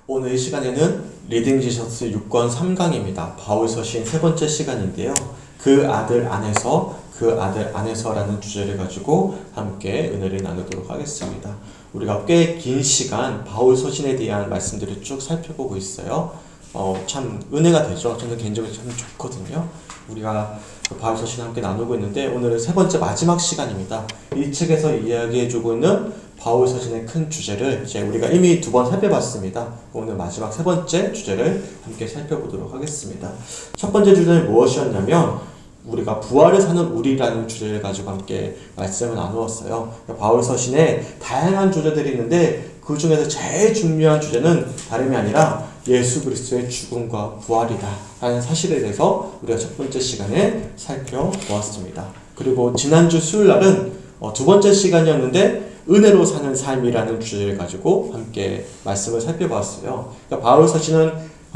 오늘 이 시간에는 리딩 지저스 6권 3강입니다. 바울 서신 세 번째 시간인데요. 그 아들 안에서라는 주제를 가지고 함께 은혜를 나누도록 하겠습니다. 우리가 꽤 긴 시간 바울 서신에 대한 말씀들을 쭉 살펴보고 있어요. 참 은혜가 되죠. 저는 개인적으로 참 좋거든요. 우리가 바울 서신 함께 나누고 있는데 오늘은 세 번째 마지막 시간입니다. 이 책에서 이야기해주고 있는 바울 서신의 큰 주제를 이제 우리가 이미 2번 살펴봤습니다. 오늘 마지막 세 번째 주제를 함께 살펴보도록 하겠습니다. 첫 번째 주제는 무엇이었냐면 우리가 부활을 사는 우리라는 주제를 가지고 함께 말씀을 나누었어요. 바울 서신에 다양한 주제들이 있는데 그 중에서 제일 중요한 주제는 다름이 아니라 예수 그리스도의 죽음과 부활이다 라는 사실에 대해서 우리가 첫 번째 시간에 살펴보았습니다. 그리고 지난주 수요일날은 두 번째 시간이었는데 은혜로 사는 삶이라는 주제를 가지고 함께 말씀을 살펴봤어요. 그러니까 바울 서신은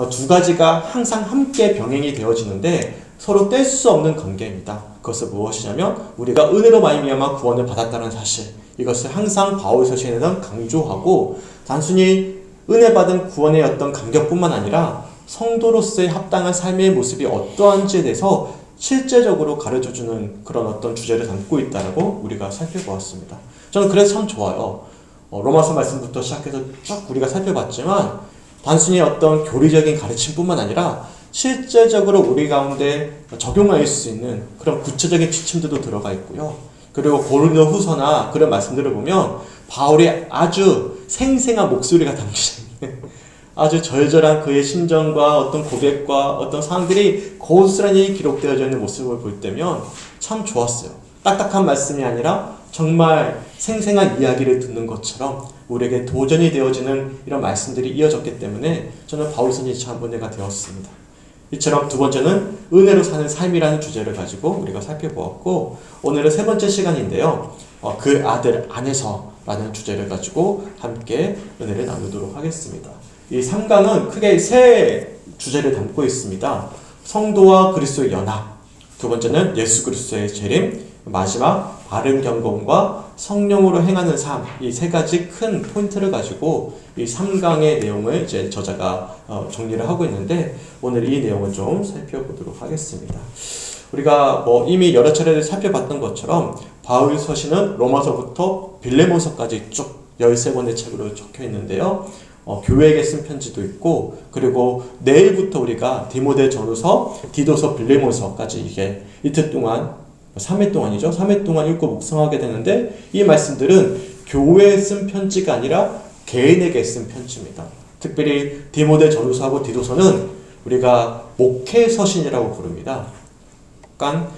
두 가지가 항상 함께 병행이 되어지는데 서로 뗄 수 없는 관계입니다. 그것은 무엇이냐면 우리가 은혜로 말미암아 구원을 받았다는 사실, 이것을 항상 바울 서신에는 강조하고 단순히 은혜 받은 구원의 어떤 감격뿐만 아니라 성도로서의 합당한 삶의 모습이 어떠한지에 대해서 실제적으로 가르쳐주는 그런 어떤 주제를 담고 있다고 우리가 살펴보았습니다. 저는 그래서 참 좋아요. 로마서 말씀부터 시작해서 쭉 우리가 살펴봤지만 단순히 어떤 교리적인 가르침뿐만 아니라 실제적으로 우리 가운데 적용할 수 있는 그런 구체적인 지침들도 들어가 있고요. 그리고 고린도 후서나 그런 말씀들을 보면 바울이 아주 생생한 목소리가 담기죠. 아주 절절한 그의 심정과 어떤 고백과 어떤 상황들이 고스란히 기록되어져 있는 모습을 볼 때면 참 좋았어요. 딱딱한 말씀이 아니라 정말 생생한 이야기를 듣는 것처럼 우리에게 도전이 되어지는 이런 말씀들이 이어졌기 때문에 저는 바울 서신이 참 은혜가 되었습니다. 이처럼 두 번째는 은혜로 사는 삶이라는 주제를 가지고 우리가 살펴보았고 오늘은 세 번째 시간인데요. 그 아들 안에서라는 주제를 가지고 함께 은혜를 나누도록 하겠습니다. 이 3강은 크게 세 주제를 담고 있습니다. 성도와 그리스도의 연합, 두 번째는 예수 그리스도의 재림, 마지막 바른 경건과 성령으로 행하는 삶, 이 세 가지 큰 포인트를 가지고 이 3강의 내용을 이제 저자가 정리를 하고 있는데 오늘 이 내용을 좀 살펴보도록 하겠습니다. 우리가 이미 여러 차례 살펴봤던 것처럼 바울 서신은 로마서부터 빌레몬서까지 쭉 13권의 책으로 적혀 있는데요. 교회에게 쓴 편지도 있고 그리고 내일부터 우리가 디모데 전후서, 디도서, 빌레몬서까지 이게 이틀 동안 3회 동안이죠. 3회 동안 읽고 묵상하게 되는데 이 말씀들은 교회에 쓴 편지가 아니라 개인에게 쓴 편지입니다. 특별히 디모데 전후서하고 디도서는 우리가 목회서신이라고 부릅니다. 그러니까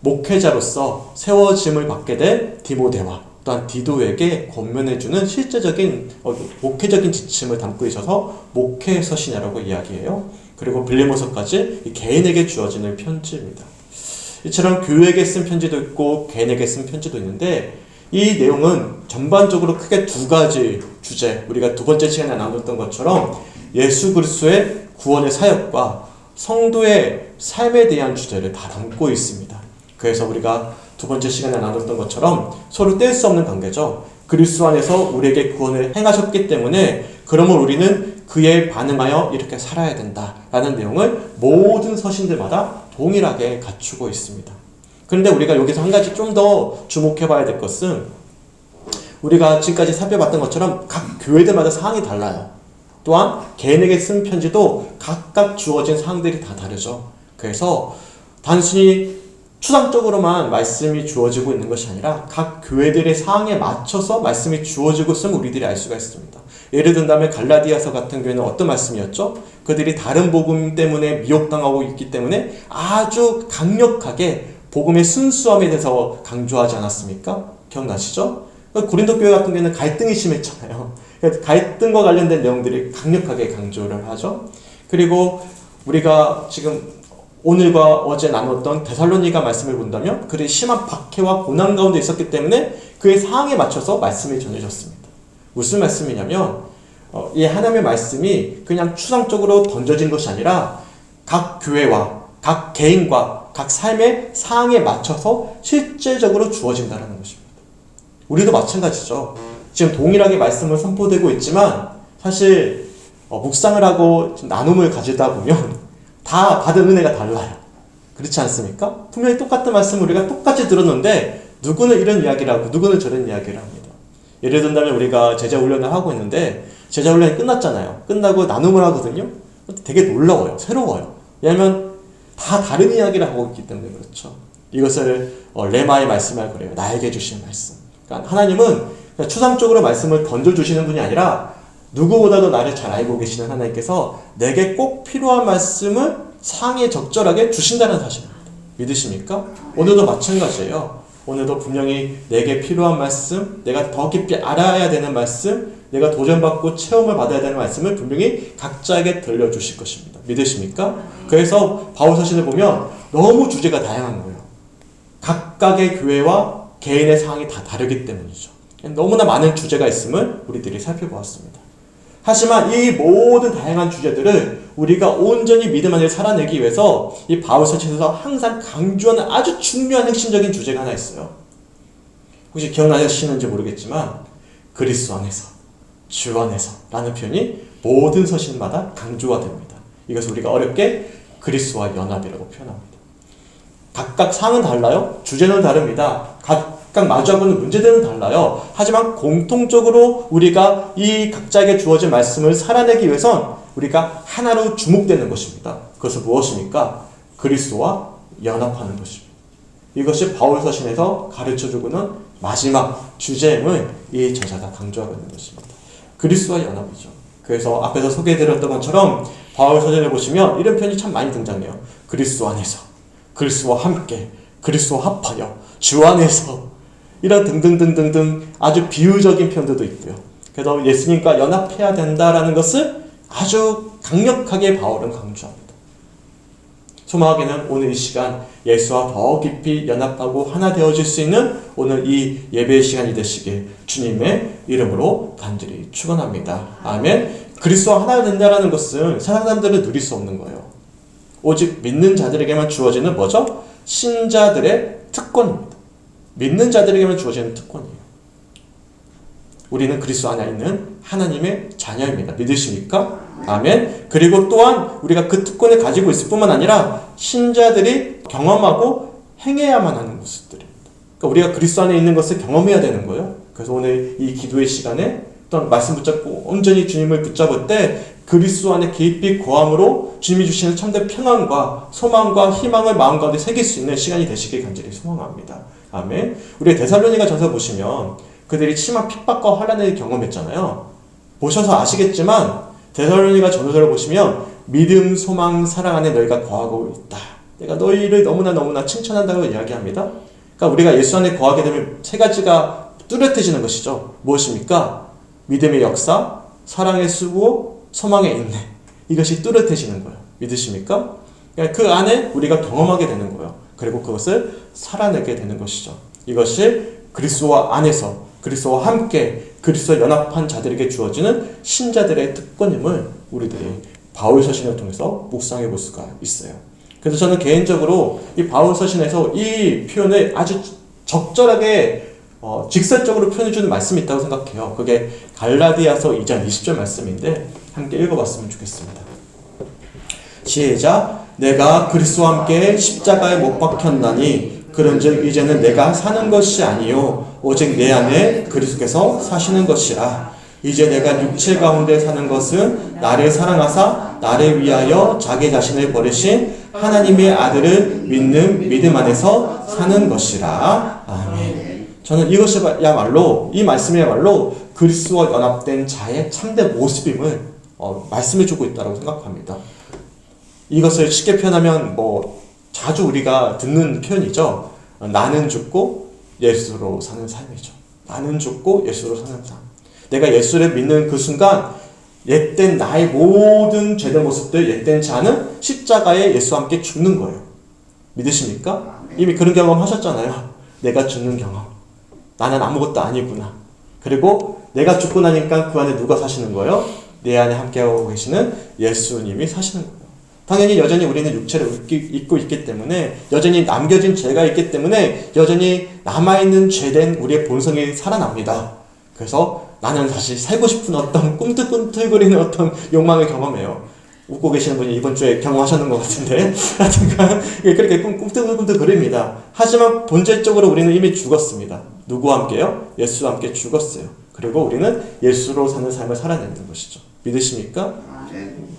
목회자로서 세워짐을 받게 된 디모데와 또한 디도에게 권면해주는 실제적인 목회적인 지침을 담고 있어서 목회서신이라고 이야기해요. 그리고 빌레몬서까지 개인에게 주어지는 편지입니다. 이처럼 교회에게 쓴 편지도 있고 개인에게 쓴 편지도 있는데 이 내용은 전반적으로 크게 두 가지 주제, 우리가 두 번째 시간에 나눴던 것처럼 예수 그리스도의 구원의 사역과 성도의 삶에 대한 주제를 다 담고 있습니다. 그래서 우리가 두 번째 시간에 나눴던 것처럼 서로 뗄 수 없는 관계죠. 그리스도 안에서 우리에게 구원을 행하셨기 때문에 그러면 우리는 그에 반응하여 이렇게 살아야 된다라는 내용을 모든 서신들마다 동일하게 갖추고 있습니다. 그런데 우리가 여기서 한 가지 좀 더 주목해 봐야 될 것은 우리가 지금까지 살펴봤던 것처럼 각 교회들마다 사항이 달라요. 또한 개인에게 쓴 편지도 각각 주어진 사항들이 다 다르죠. 그래서 단순히 추상적으로만 말씀이 주어지고 있는 것이 아니라 각 교회들의 사항에 맞춰서 말씀이 주어지고 있음을 우리들이 알 수가 있습니다. 예를 든다면 갈라디아서 같은 경우에는 어떤 말씀이었죠? 그들이 다른 복음 때문에 미혹당하고 있기 때문에 아주 강력하게 복음의 순수함에 대해서 강조하지 않았습니까? 기억나시죠? 고린도 교회 같은 경우에는 갈등이 심했잖아요. 갈등과 관련된 내용들이 강력하게 강조를 하죠. 그리고 우리가 지금 오늘과 어제 나눴던 데살로니가 말씀을 본다면 그들이 심한 박해와 고난 가운데 있었기 때문에 그의 상황에 맞춰서 말씀을 전해줬습니다. 무슨 말씀이냐면 이 하나님의 말씀이 그냥 추상적으로 던져진 것이 아니라 각 교회와 각 개인과 각 삶의 상황에 맞춰서 실제적으로 주어진다는 것입니다. 우리도 마찬가지죠. 지금 동일하게 말씀을 선포되고 있지만 사실 묵상을 하고 나눔을 가지다 보면 다 받은 은혜가 달라요. 그렇지 않습니까? 분명히 똑같은 말씀을 우리가 똑같이 들었는데 누구는 이런 이야기를 하고 누구는 저런 이야기를 합니다. 예를 든다면 우리가 제자 훈련을 하고 있는데 제자 훈련이 끝났잖아요. 끝나고 나눔을 하거든요. 되게 놀라워요. 새로워요. 왜냐하면 다 다른 이야기를 하고 있기 때문에 그렇죠. 이것을 레마의 말씀이라고 그래요. 나에게 주신 말씀. 그러니까 하나님은 추상적으로 말씀을 던져주시는 분이 아니라 누구보다도 나를 잘 알고 계시는 하나님께서 내게 꼭 필요한 말씀을 상에 적절하게 주신다는 사실입니다. 믿으십니까? 오늘도 마찬가지예요. 오늘도 분명히 내게 필요한 말씀, 내가 더 깊이 알아야 되는 말씀, 내가 도전받고 체험을 받아야 되는 말씀을 분명히 각자에게 들려주실 것입니다. 믿으십니까? 그래서 바울서신을 보면 너무 주제가 다양한 거예요. 각각의 교회와 개인의 상황이 다 다르기 때문이죠. 너무나 많은 주제가 있음을 우리들이 살펴보았습니다. 하지만 이 모든 다양한 주제들을 우리가 온전히 믿음 안에 살아내기 위해서 이 바울서신에서 항상 강조하는 아주 중요한 핵심적인 주제가 하나 있어요. 혹시 기억나시는지 모르겠지만 그리스도 안에서, 주 안에서 라는 표현이 모든 서신마다 강조가 됩니다. 이것을 우리가 어렵게 그리스도와 연합이라고 표현합니다. 각각 상은 달라요. 주제는 다릅니다. 각각 마주하고 있는 문제들은 달라요. 하지만 공통적으로 우리가 이 각자에게 주어진 말씀을 살아내기 위해선 우리가 하나로 주목되는 것입니다. 그것은 무엇입니까? 그리스도와 연합하는 것입니다. 이것이 바울서신에서 가르쳐주고는 마지막 주제임을 이 저자가 강조하고 있는 것입니다. 그리스도와 연합이죠. 그래서 앞에서 소개해드렸던 것처럼 바울서신을 보시면 이런 표현이 참 많이 등장해요. 그리스도 안에서, 그리스도와 함께, 그리스도와 합하여, 주 안에서, 이런 등등등등등 아주 비유적인 표현들도 있고요. 그래서 예수님과 연합해야 된다라는 것을 아주 강력하게 바울은 강조합니다. 소망하게는 오늘 이 시간 예수와 더 깊이 연합하고 하나 되어질 수 있는 오늘 이 예배의 시간이 되시길 주님의 이름으로 간절히 축원합니다. 아멘. 그리스도와 하나 된다라는 것은 세상 사람들은 누릴 수 없는 거예요. 오직 믿는 자들에게만 주어지는 뭐죠? 신자들의 특권입니다. 믿는 자들에게만 주어지는 특권이에요. 우리는 그리스도 안에 있는 하나님의 자녀입니다. 믿으십니까? 아멘. 그리고 또한 우리가 그 특권을 가지고 있을 뿐만 아니라 신자들이 경험하고 행해야만 하는 모습들입니다. 그러니까 우리가 그리스도 안에 있는 것을 경험해야 되는 거예요. 그래서 오늘 이 기도의 시간에 어떤 말씀 붙잡고 온전히 주님을 붙잡을 때 그리스도 안에 깊이 거함으로 주님이 주시는 참된 평안과 소망과 희망을 마음 가운데 새길 수 있는 시간이 되시길 간절히 소망합니다. 아멘. 우리 데살로니가 전서 보시면 그들이 심한 핍박과 환난을 경험했잖아요. 보셔서 아시겠지만 데살로니가 전서를 보시면 믿음, 소망, 사랑 안에 너희가 거하고 있다. 내가 너희를 너무나 칭찬한다고 이야기합니다. 그러니까 우리가 예수 안에 거하게 되면 세 가지가 뚜렷해지는 것이죠. 무엇입니까? 믿음의 역사, 사랑의 수고, 소망의 인내. 이것이 뚜렷해지는 거예요. 믿으십니까? 그러니까 그 안에 우리가 경험하게 되는 거예요. 그리고 그것을 살아내게 되는 것이죠. 이것이 그리스도와 안에서 그리스도와 함께 그리스도와 연합한 자들에게 주어지는 신자들의 특권임을 우리들이 바울 서신을 통해서 묵상해 볼 수가 있어요. 그래서 저는 개인적으로 이 바울 서신에서 이 표현을 아주 적절하게 직설적으로 표현해주는 말씀이 있다고 생각해요. 그게 갈라디아서 2장 20절 말씀인데 함께 읽어봤으면 좋겠습니다. 시작. 내가 그리스도와 함께 십자가에 못 박혔나니 그런즉 이제는 내가 사는 것이 아니요 오직 내 안에 그리스도께서 사시는 것이라. 이제 내가 육체 가운데 사는 것은 나를 사랑하사 나를 위하여 자기 자신을 버리신 하나님의 아들을 믿는 믿음 안에서 사는 것이라. 아멘. 저는 이것이야말로 이 말씀이야말로 그리스도와 연합된 자의 참된 모습임을 말씀해주고 있다고 생각합니다. 이것을 쉽게 표현하면 자주 우리가 듣는 표현이죠. 나는 죽고 예수로 사는 삶이죠. 나는 죽고 예수로 사는 삶. 내가 예수를 믿는 그 순간 옛된 나의 모든 죄된 모습들, 옛된 자는 십자가에 예수와 함께 죽는 거예요. 믿으십니까? 이미 그런 경험 하셨잖아요. 내가 죽는 경험. 나는 아무것도 아니구나. 그리고 내가 죽고 나니까 그 안에 누가 사시는 거예요? 내 안에 함께하고 계시는 예수님이 사시는 거예요. 당연히 여전히 우리는 육체를 입고 있기 때문에 여전히 남겨진 죄가 있기 때문에 여전히 남아있는 죄된 우리의 본성이 살아납니다. 그래서 나는 다시 살고 싶은 어떤 꿈틀꿈틀거리는 어떤 욕망을 경험해요. 웃고 계시는 분이 이번 주에 경험하셨는 것 같은데 하여튼간 그렇게 꿈틀꿈틀거립니다. 하지만 본질적으로 우리는 이미 죽었습니다. 누구와 함께요? 예수와 함께 죽었어요. 그리고 우리는 예수로 사는 삶을 살아내는 것이죠. 믿으십니까?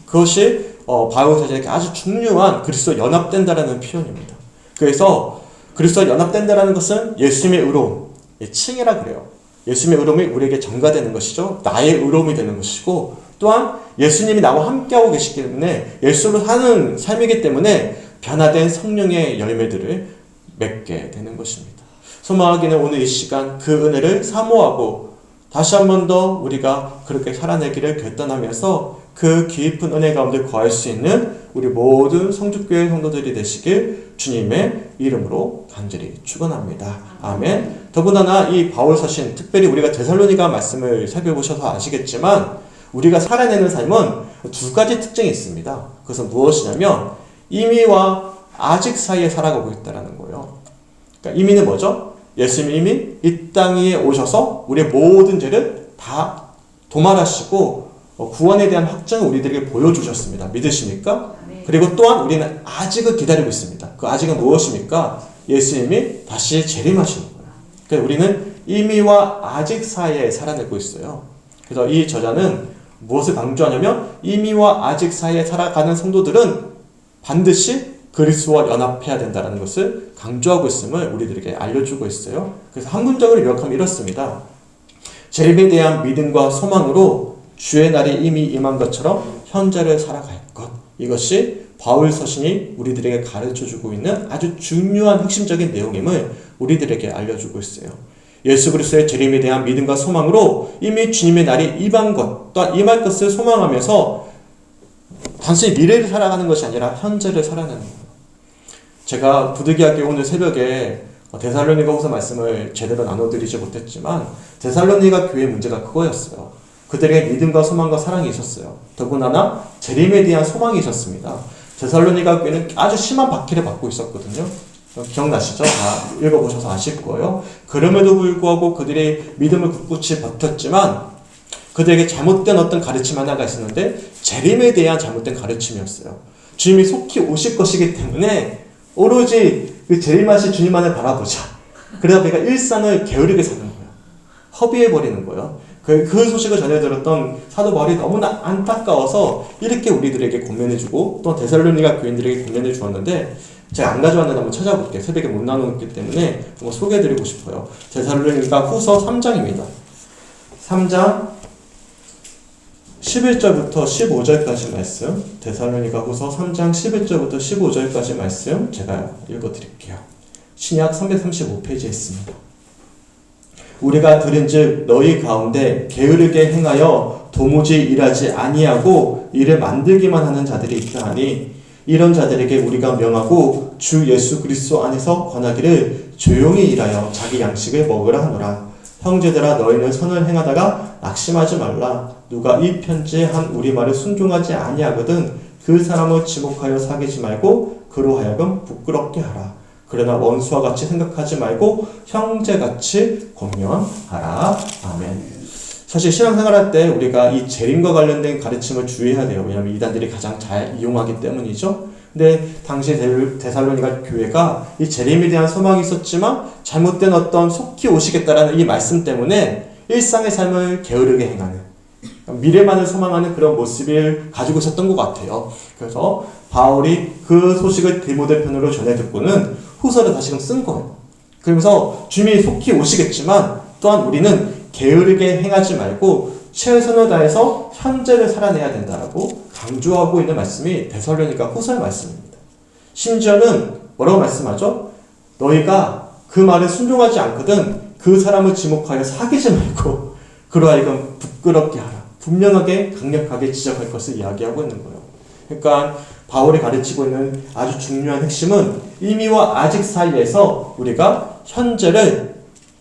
그것이 바울 사전에 아주 중요한 그리스도 연합된다라는 표현입니다. 그래서 그리스도 연합된다라는 것은 예수님의 의로움, 칭이라 그래요. 예수님의 의로움이 우리에게 전가되는 것이죠. 나의 의로움이 되는 것이고, 또한 예수님이 나와 함께하고 계시기 때문에 예수로 사는 삶이기 때문에 변화된 성령의 열매들을 맺게 되는 것입니다. 소망하기는 오늘 이 시간 그 은혜를 사모하고 다시 한 번 더 우리가 그렇게 살아내기를 결단하면서 그 깊은 은혜 가운데 거할 수 있는 우리 모든 성주교회 성도들이 되시길 주님의 이름으로 간절히 축원합니다. 아멘. 더군다나 이 바울 서신, 특별히 우리가 데살로니가 말씀을 살펴보셔서 아시겠지만 우리가 살아내는 삶은 두 가지 특징이 있습니다. 그것은 무엇이냐면 이미와 아직 사이에 살아가고 있다는 거예요. 그러니까 이미는 뭐죠? 예수님이 이미 이 땅 위에 오셔서 우리의 모든 죄를 다 도말하시고 구원에 대한 확증을 우리들에게 보여주셨습니다. 믿으십니까? 네. 그리고 또한 우리는 아직을 기다리고 있습니다. 그 아직은 무엇입니까? 예수님이 다시 재림하시는 거예요. 그래서 우리는 이미와 아직 사이에 살아내고 있어요. 그래서 이 저자는 무엇을 강조하냐면 이미와 아직 사이에 살아가는 성도들은 반드시 그리스도와 연합해야 된다는 것을 강조하고 있음을 우리들에게 알려주고 있어요. 그래서 한 문장으로 요약하면 이렇습니다. 재림에 대한 믿음과 소망으로 주의 날이 이미 임한 것처럼 현재를 살아갈 것. 이것이 바울 서신이 우리들에게 가르쳐주고 있는 아주 중요한 핵심적인 내용임을 우리들에게 알려주고 있어요. 예수 그리스도의 재림에 대한 믿음과 소망으로 이미 주님의 날이 임한 것, 또한 임할 것을 소망하면서 단순히 미래를 살아가는 것이 아니라 현재를 살아내는 거예요. 제가 부득이하게 오늘 새벽에 데살로니가후서 말씀을 제대로 나눠드리지 못했지만 데살로니가 교회의 문제가 그거였어요. 그들에게 믿음과 소망과 사랑이 있었어요. 더군다나 재림에 대한 소망이 있었습니다. 데살로니가 교회는 아주 심한 박해를 받고 있었거든요. 기억나시죠? 다 읽어보셔서 아실 거예요. 그럼에도 불구하고 그들의 믿음을 굳굳이 버텼지만 그들에게 잘못된 어떤 가르침 하나가 있었는데 재림에 대한 잘못된 가르침이었어요. 주님이 속히 오실 것이기 때문에 오로지 그 재림하신 주님만을 바라보자. 그러다 보니까 일상을 게으르게 사는 거예요. 허비해버리는 거예요. 그 소식을 전해 들었던 사도 바울이 너무나 안타까워서 이렇게 우리들에게 권면해주고 또 데살로니가 교인들에게 권면해 주었는데 제가 안 가져왔는데 한번 찾아볼게요. 새벽에 못 나눴기 때문에 한번 소개해드리고 싶어요. 데살로니가 후서 3장입니다. 3장 11절부터 15절까지 말씀, 데살로니가 후서 3장 11절부터 15절까지 말씀 제가 읽어드릴게요. 신약 335페이지에 있습니다. 우리가 들은즉 너희 가운데 게으르게 행하여 도무지 일하지 아니하고 일을 만들기만 하는 자들이 있다 하니 이런 자들에게 우리가 명하고 주 예수 그리스도 안에서 권하기를 조용히 일하여 자기 양식을 먹으라 하노라. 형제들아 너희는 선을 행하다가 낙심하지 말라. 누가 이 편지에 한 우리 말을 순종하지 아니하거든 그 사람을 지목하여 사귀지 말고 그로 하여금 부끄럽게 하라. 그러나 원수와 같이 생각하지 말고 형제같이 공명하라. 아멘. 사실 신앙생활할 때 우리가 이 재림과 관련된 가르침을 주의해야 돼요. 왜냐하면 이단들이 가장 잘 이용하기 때문이죠. 근데 당시 데살로니가 교회가 이 재림에 대한 소망이 있었지만 잘못된 어떤 속히 오시겠다라는 이 말씀 때문에 일상의 삶을 게으르게 행하는 미래만을 소망하는 그런 모습을 가지고 있었던 것 같아요. 그래서 바울이 그 소식을 디모데 편으로 전해 듣고는 후서를 다시금 쓴 거예요. 그러면서 주님이 속히 오시겠지만 또한 우리는 게으르게 행하지 말고 최선을 다해서 현재를 살아내야 된다라고 강조하고 있는 말씀이 데살로니가 후서의 말씀입니다. 심지어는 뭐라고 말씀하죠? 너희가 그 말을 순종하지 않거든 그 사람을 지목하여 사귀지 말고 그로 하여금 부끄럽게 하라. 분명하게 강력하게 지적할 것을 이야기하고 있는 거예요. 그러니까 바울이 가르치고 있는 아주 중요한 핵심은 이미와 아직 사이에서 우리가 현재를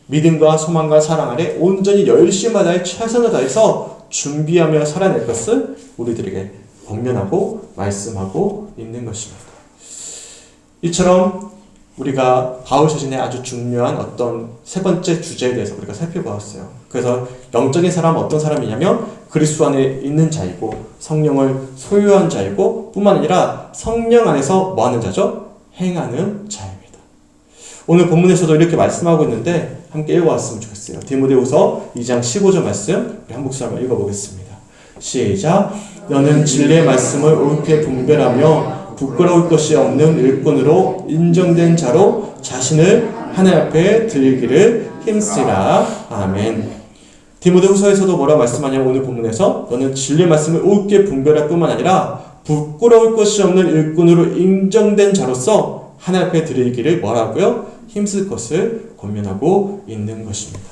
믿음과 소망과 사랑 아래 온전히 열심히 다해 최선을 다해서 준비하며 살아낼 것을 우리들에게 권면하고 말씀하고 있는 것입니다. 이처럼 우리가 바울 서신의 아주 중요한 어떤 세 번째 주제에 대해서 우리가 살펴보았어요. 그래서 영적인 사람은 어떤 사람이냐면 그리스도 안에 있는 자이고 성령을 소유한 자이고 뿐만 아니라 성령 안에서 뭐하는 자죠? 행하는 자입니다. 오늘 본문에서도 이렇게 말씀하고 있는데 함께 읽어봤으면 좋겠어요. 디모데후서 2장 15절 말씀 우리 한 목소리 한번 읽어보겠습니다. 시작. 너는 진리의 말씀을 옳게 분별하며 부끄러울 것이 없는 일꾼으로 인정된 자로 자신을 하나님 앞에 드리기를 힘쓰라. 아멘. 디모데후서에서도 뭐라 말씀하냐면 오늘 본문에서 너는 진리의 말씀을 옳게 분별할 뿐만 아니라 부끄러울 것이 없는 일꾼으로 인정된 자로서 하나님 앞에 드리기를 뭐라고요? 힘쓸 것을 권면하고 있는 것입니다.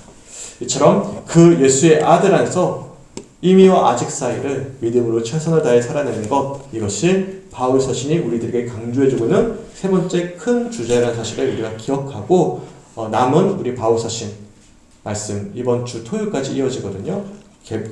이처럼 그 예수의 아들 안에서 이미와 아직 사이를 믿음으로 최선을 다해 살아내는 것, 이것이 바울 서신이 우리들에게 강조해주고 있는 세 번째 큰 주제라는 사실을 우리가 기억하고 남은 우리 바울 서신 말씀 이번 주 토요일까지 이어지거든요.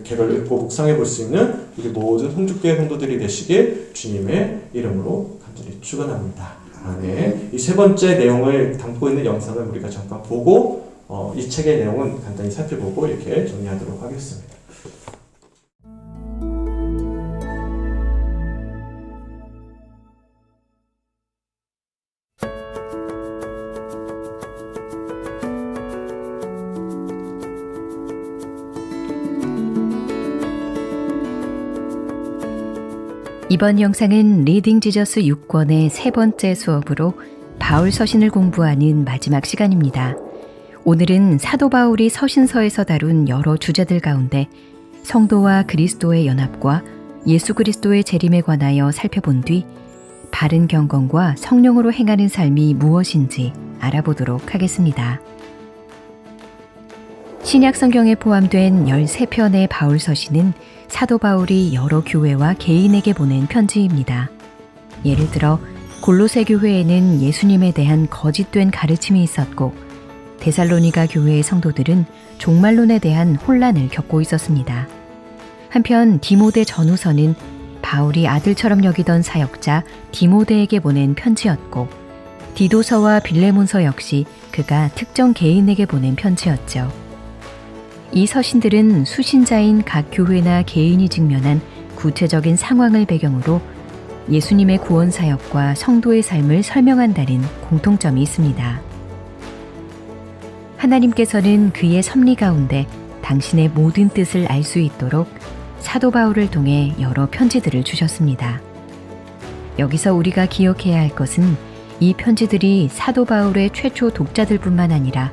개별 읽고 묵상해 볼 수 있는 우리 모든 홍주교회 성도들이 되시길 주님의 이름으로 간절히 축원합니다. 아멘. 이 세 번째 내용을 담고 있는 영상을 우리가 잠깐 보고 이 책의 내용은 간단히 살펴보고 이렇게 정리하도록 하겠습니다. 이번 영상은 리딩 지저스 6권의 세 번째 수업으로 바울 서신을 공부하는 마지막 시간입니다. 오늘은 사도 바울이 서신서에서 다룬 여러 주제들 가운데 성도와 그리스도의 연합과 예수 그리스도의 재림에 관하여 살펴본 뒤 바른 경건과 성령으로 행하는 삶이 무엇인지 알아보도록 하겠습니다. 신약 성경에 포함된 13편의 바울 서신은 사도 바울이 여러 교회와 개인에게 보낸 편지입니다. 예를 들어 골로새 교회에는 예수님에 대한 거짓된 가르침이 있었고 데살로니가 교회의 성도들은 종말론에 대한 혼란을 겪고 있었습니다. 한편 디모데 전후서는 바울이 아들처럼 여기던 사역자 디모데에게 보낸 편지였고 디도서와 빌레몬서 역시 그가 특정 개인에게 보낸 편지였죠. 이 서신들은 수신자인 각 교회나 개인이 직면한 구체적인 상황을 배경으로 예수님의 구원 사역과 성도의 삶을 설명한다는 공통점이 있습니다. 하나님께서는 그의 섭리 가운데 당신의 모든 뜻을 알 수 있도록 사도 바울을 통해 여러 편지들을 주셨습니다. 여기서 우리가 기억해야 할 것은 이 편지들이 사도 바울의 최초 독자들뿐만 아니라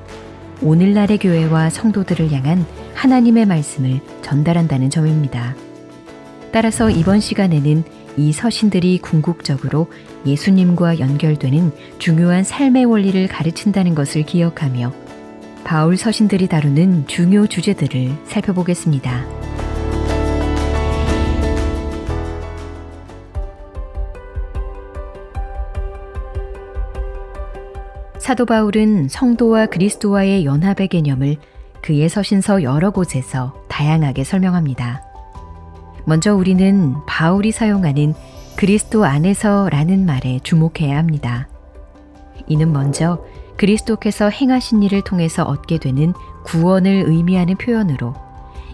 오늘날의 교회와 성도들을 향한 하나님의 말씀을 전달한다는 점입니다. 따라서 이번 시간에는 이 서신들이 궁극적으로 예수님과 연결되는 중요한 삶의 원리를 가르친다는 것을 기억하며 바울 서신들이 다루는 중요 주제들을 살펴보겠습니다. 사도 바울은 성도와 그리스도와의 연합의 개념을 그의 서신서 여러 곳에서 다양하게 설명합니다. 먼저 우리는 바울이 사용하는 그리스도 안에서라는 말에 주목해야 합니다. 이는 먼저 그리스도께서 행하신 일을 통해서 얻게 되는 구원을 의미하는 표현으로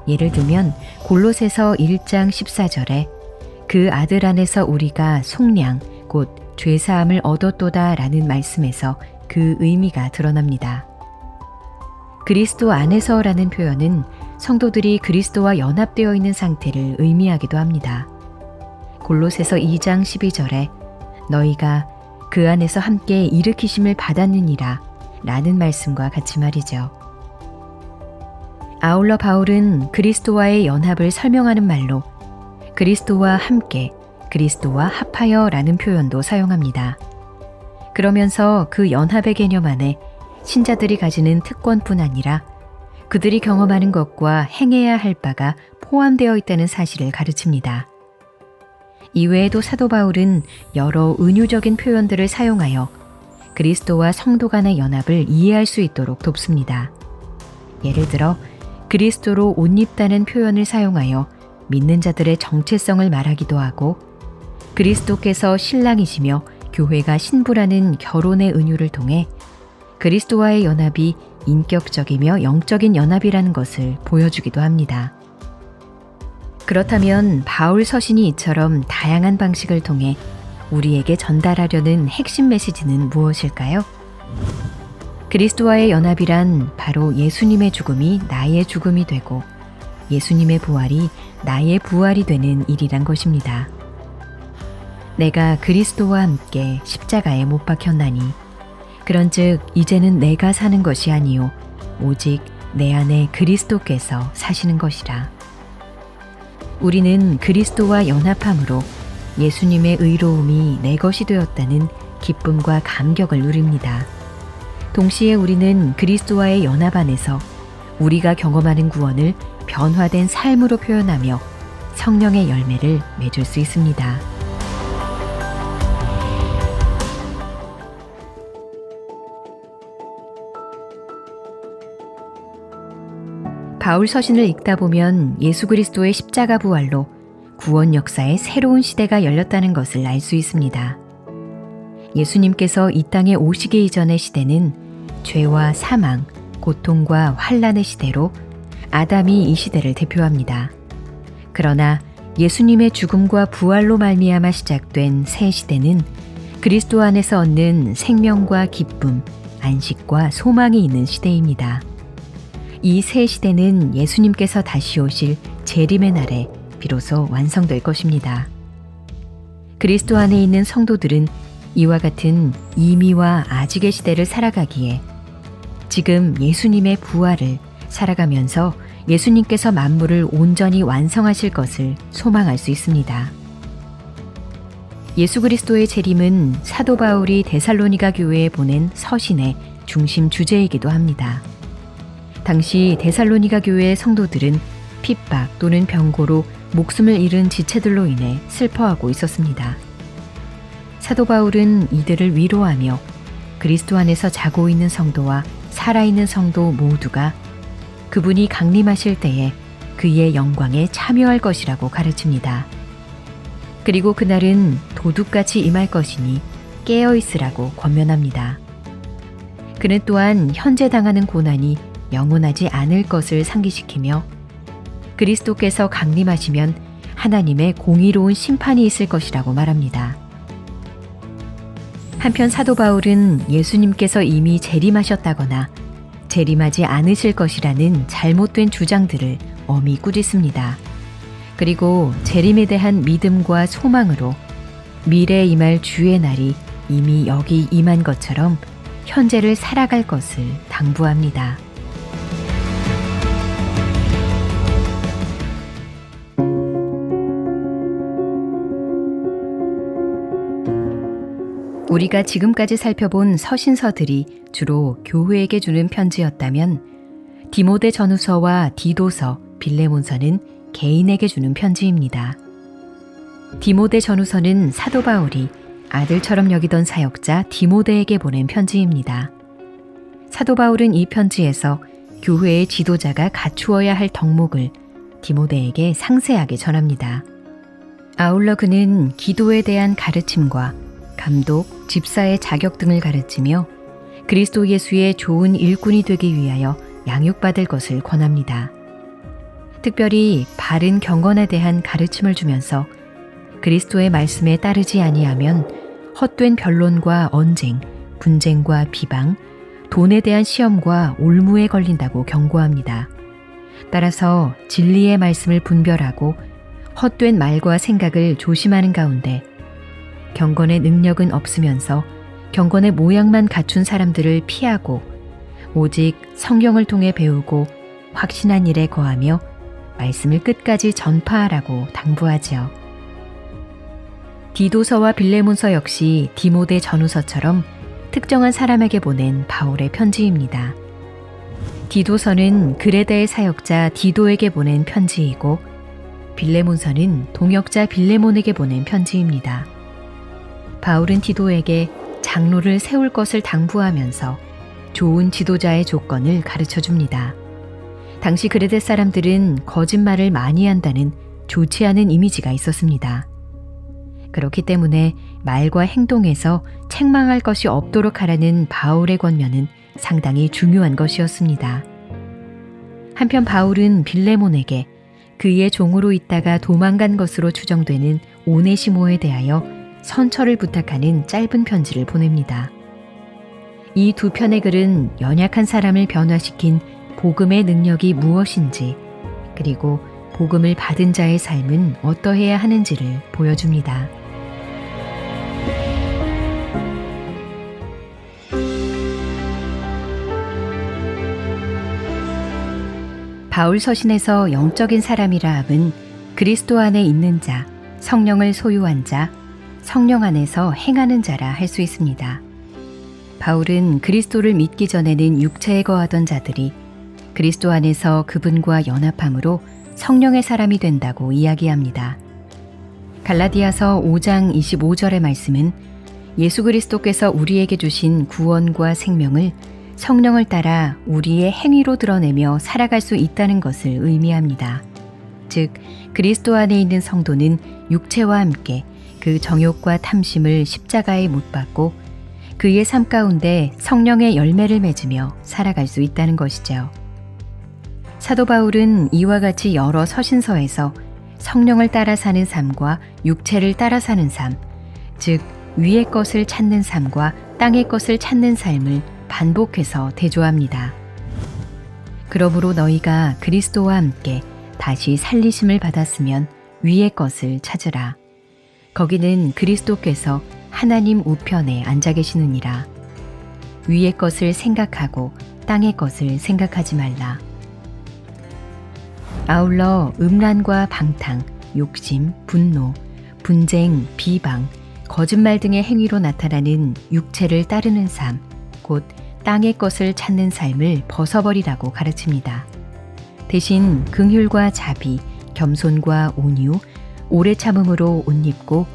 예를 들면 골로새서 1장 14절에 그 아들 안에서 우리가 속량 곧 죄사함을 얻었도다 라는 말씀에서 그 의미가 드러납니다. 그리스도 안에서라는 표현은 성도들이 그리스도와 연합되어 있는 상태를 의미하기도 합니다. 골로새서 2장 12절에 너희가 그 안에서 함께 일으키심을 받았느니라 라는 말씀과 같이 말이죠. 아울러 바울은 그리스도와의 연합을 설명하는 말로 그리스도와 함께, 그리스도와 합하여 라는 표현도 사용합니다. 그러면서 그 연합의 개념 안에 신자들이 가지는 특권뿐 아니라 그들이 경험하는 것과 행해야 할 바가 포함되어 있다는 사실을 가르칩니다. 이외에도 사도 바울은 여러 은유적인 표현들을 사용하여 그리스도와 성도 간의 연합을 이해할 수 있도록 돕습니다. 예를 들어 그리스도로 옷 입다는 표현을 사용하여 믿는 자들의 정체성을 말하기도 하고 그리스도께서 신랑이시며 교회가 신부라는 결혼의 은유를 통해 그리스도와의 연합이 인격적이며 영적인 연합이라는 것을 보여주기도 합니다. 그렇다면 바울 서신이 이처럼 다양한 방식을 통해 우리에게 전달하려는 핵심 메시지는 무엇일까요? 그리스도와의 연합이란 바로 예수님의 죽음이 나의 죽음이 되고 예수님의 부활이 나의 부활이 되는 일이란 것입니다. 내가 그리스도와 함께 십자가에 못 박혔나니 그런즉 이제는 내가 사는 것이 아니요 오직 내 안에 그리스도께서 사시는 것이라. 우리는 그리스도와 연합함으로 예수님의 의로움이 내 것이 되었다는 기쁨과 감격을 누립니다. 동시에 우리는 그리스도와의 연합 안에서 우리가 경험하는 구원을 변화된 삶으로 표현하며 성령의 열매를 맺을 수 있습니다. 바울 서신을 읽다 보면 예수 그리스도의 십자가 부활로 구원 역사의 새로운 시대가 열렸다는 것을 알 수 있습니다. 예수님께서 이 땅에 오시기 이전의 시대는 죄와 사망, 고통과 환난의 시대로 아담이 이 시대를 대표합니다. 그러나 예수님의 죽음과 부활로 말미암아 시작된 새 시대는 그리스도 안에서 얻는 생명과 기쁨, 안식과 소망이 있는 시대입니다. 이 새 시대는 예수님께서 다시 오실 재림의 날에 비로소 완성될 것입니다. 그리스도 안에 있는 성도들은 이와 같은 이미와 아직의 시대를 살아가기에 지금 예수님의 부활을 살아가면서 예수님께서 만물을 온전히 완성하실 것을 소망할 수 있습니다. 예수 그리스도의 재림은 사도 바울이 데살로니가 교회에 보낸 서신의 중심 주제이기도 합니다. 당시 데살로니가 교회의 성도들은 핍박 또는 병고로 목숨을 잃은 지체들로 인해 슬퍼하고 있었습니다. 사도 바울은 이들을 위로하며 그리스도 안에서 자고 있는 성도와 살아있는 성도 모두가 그분이 강림하실 때에 그의 영광에 참여할 것이라고 가르칩니다. 그리고 그날은 도둑같이 임할 것이니 깨어 있으라고 권면합니다. 그는 또한 현재 당하는 고난이 영원하지 않을 것을 상기시키며 그리스도께서 강림하시면 하나님의 공의로운 심판이 있을 것이라고 말합니다. 한편 사도 바울은 예수님께서 이미 재림하셨다거나 재림하지 않으실 것이라는 잘못된 주장들을 엄히 꾸짖습니다. 그리고 재림에 대한 믿음과 소망으로 미래에 임할 주의 날이 이미 여기 임한 것처럼 현재를 살아갈 것을 당부합니다. 우리가 지금까지 살펴본 서신서들이 주로 교회에게 주는 편지였다면 디모데 전후서와 디도서, 빌레몬서는 개인에게 주는 편지입니다. 디모데 전후서는 사도 바울이 아들처럼 여기던 사역자 디모데에게 보낸 편지입니다. 사도 바울은 이 편지에서 교회의 지도자가 갖추어야 할 덕목을 디모데에게 상세하게 전합니다. 아울러 그는 기도에 대한 가르침과 감독, 집사의 자격 등을 가르치며 그리스도 예수의 좋은 일꾼이 되기 위하여 양육받을 것을 권합니다. 특별히 바른 경건에 대한 가르침을 주면서 그리스도의 말씀에 따르지 아니하면 헛된 변론과 언쟁, 분쟁과 비방, 돈에 대한 시험과 올무에 걸린다고 경고합니다. 따라서 진리의 말씀을 분별하고 헛된 말과 생각을 조심하는 가운데 경건의 능력은 없으면서 경건의 모양만 갖춘 사람들을 피하고 오직 성경을 통해 배우고 확신한 일에 거하며 말씀을 끝까지 전파하라고 당부하죠. 디도서와 빌레몬서 역시 디모데 전후서처럼 특정한 사람에게 보낸 바울의 편지입니다. 디도서는 그레다의 사역자 디도에게 보낸 편지이고 빌레몬서는 동역자 빌레몬에게 보낸 편지입니다. 바울은 디도에게 장로를 세울 것을 당부하면서 좋은 지도자의 조건을 가르쳐 줍니다. 당시 그레데 사람들은 거짓말을 많이 한다는 좋지 않은 이미지가 있었습니다. 그렇기 때문에 말과 행동에서 책망할 것이 없도록 하라는 바울의 권면은 상당히 중요한 것이었습니다. 한편 바울은 빌레몬에게 그의 종으로 있다가 도망간 것으로 추정되는 오네시모에 대하여 선처를 부탁하는 짧은 편지를 보냅니다. 이 두 편의 글은 연약한 사람을 변화시킨 복음의 능력이 무엇인지, 그리고 복음을 받은 자의 삶은 어떠해야 하는지를 보여줍니다. 바울 서신에서 영적인 사람이라 함은 그리스도 안에 있는 자, 성령을 소유한 자, 성령 안에서 행하는 자라 할 수 있습니다. 바울은 그리스도를 믿기 전에는 육체에 거하던 자들이 그리스도 안에서 그분과 연합함으로 성령의 사람이 된다고 이야기합니다. 갈라디아서 5장 25절의 말씀은 예수 그리스도께서 우리에게 주신 구원과 생명을 성령을 따라 우리의 행위로 드러내며 살아갈 수 있다는 것을 의미합니다. 즉, 그리스도 안에 있는 성도는 육체와 함께 그 정욕과 탐심을 십자가에 못 박고 그의 삶 가운데 성령의 열매를 맺으며 살아갈 수 있다는 것이죠. 사도 바울은 이와 같이 여러 서신서에서 성령을 따라 사는 삶과 육체를 따라 사는 삶, 즉 위의 것을 찾는 삶과 땅의 것을 찾는 삶을 반복해서 대조합니다. 그러므로 너희가 그리스도와 함께 다시 살리심을 받았으면 위의 것을 찾으라. 거기는 그리스도께서 하나님 우편에 앉아 계시느니라. 위의 것을 생각하고 땅의 것을 생각하지 말라. 아울러 음란과 방탕, 욕심, 분노, 분쟁, 비방, 거짓말 등의 행위로 나타나는 육체를 따르는 삶, 곧 땅의 것을 찾는 삶을 벗어버리라고 가르칩니다. 대신 긍휼과 자비, 겸손과 온유, 오래 참음으로 옷 입고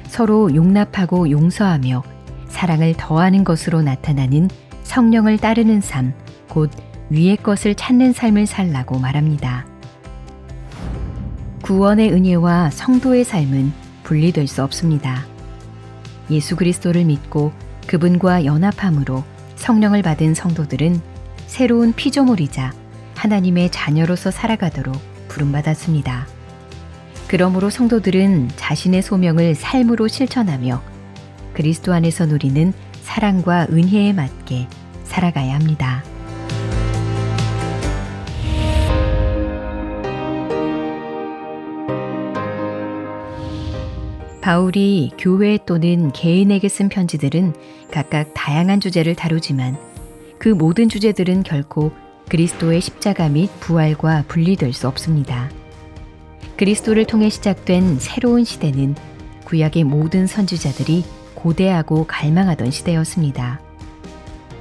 서로 용납하고 용서하며 사랑을 더하는 것으로 나타나는 성령을 따르는 삶, 곧 위의 것을 찾는 삶을 살라고 말합니다. 구원의 은혜와 성도의 삶은 분리될 수 없습니다. 예수 그리스도를 믿고 그분과 연합함으로 성령을 받은 성도들은 새로운 피조물이자 하나님의 자녀로서 살아가도록 부름받았습니다. 그러므로 성도들은 자신의 소명을 삶으로 실천하며 그리스도 안에서 누리는 사랑과 은혜에 맞게 살아가야 합니다. 바울이 교회 또는 개인에게 쓴 편지들은 각각 다양한 주제를 다루지만 그 모든 주제들은 결코 그리스도의 십자가 및 부활과 분리될 수 없습니다. 그리스도를 통해 시작된 새로운 시대는 구약의 모든 선지자들이 고대하고 갈망하던 시대였습니다.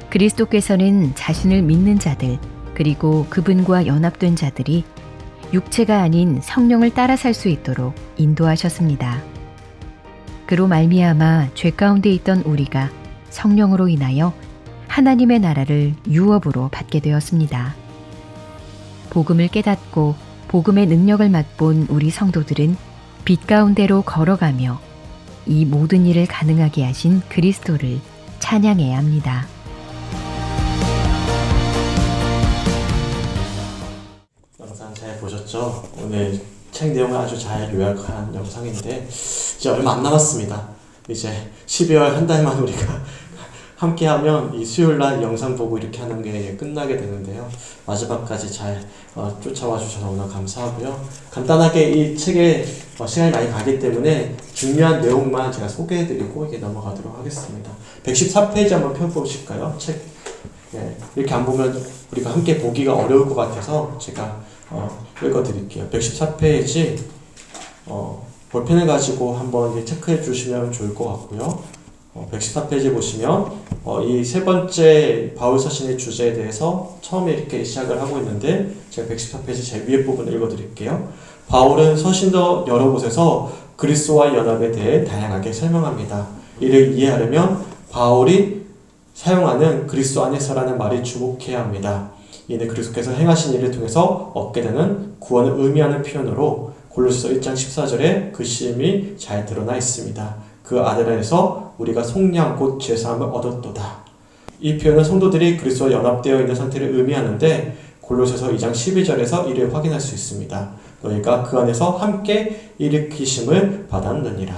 그리스도께서는 자신을 믿는 자들 그리고 그분과 연합된 자들이 육체가 아닌 성령을 따라 살 수 있도록 인도하셨습니다. 그로 말미암아 죄 가운데 있던 우리가 성령으로 인하여 하나님의 나라를 유업으로 받게 되었습니다. 복음을 깨닫고 복음의 능력을 맛본 우리 성도들은 빛 가운데로 걸어가며 이 모든 일을 가능하게 하신 그리스도를 찬양해야 합니다. 영상 잘 보셨죠? 오늘 책 내용을 아주 잘 요약한 영상인데 이제 얼마 안 남았습니다. 이제 12월 한 달만 우리가 함께하면 이 수요일날 영상 보고 이렇게 하는 게 끝나게 되는데요. 마지막까지 잘 쫓아와 주셔서 너무나 감사하고요. 간단하게 이 책에 시간이 많이 가기 때문에 중요한 내용만 제가 소개해드리고 이게 넘어가도록 하겠습니다. 114페이지 한번 펴보실까요? 책. 네, 이렇게 안 보면 우리가 함께 보기가 어려울 것 같아서 제가 읽어드릴게요. 114페이지 볼펜을 가지고 한번 이제 체크해 주시면 좋을 것 같고요. 114페이지 보시면 이 세 번째 바울 서신의 주제에 대해서 처음에 이렇게 시작을 하고 있는데 제가 114페이지 제 위에 부분을 읽어드릴게요. 바울은 서신도 여러 곳에서 그리스도와 연합에 대해 다양하게 설명합니다. 이를 이해하려면 바울이 사용하는 그리스도 안에서라는 말이 주목해야 합니다. 이는 그리스도께서 행하신 일을 통해서 얻게 되는 구원을 의미하는 표현으로 골로새서 1장 14절에 그 심이 잘 드러나 있습니다. 그 아들 안에서 우리가 속량 곧 제사함을 얻었도다. 이 표현은 성도들이 그리스도와 연합되어 있는 상태를 의미하는데 골로새서 2장 12절에서 이를 확인할 수 있습니다. 너희가 그 안에서 함께 일으키심을 받았느니라.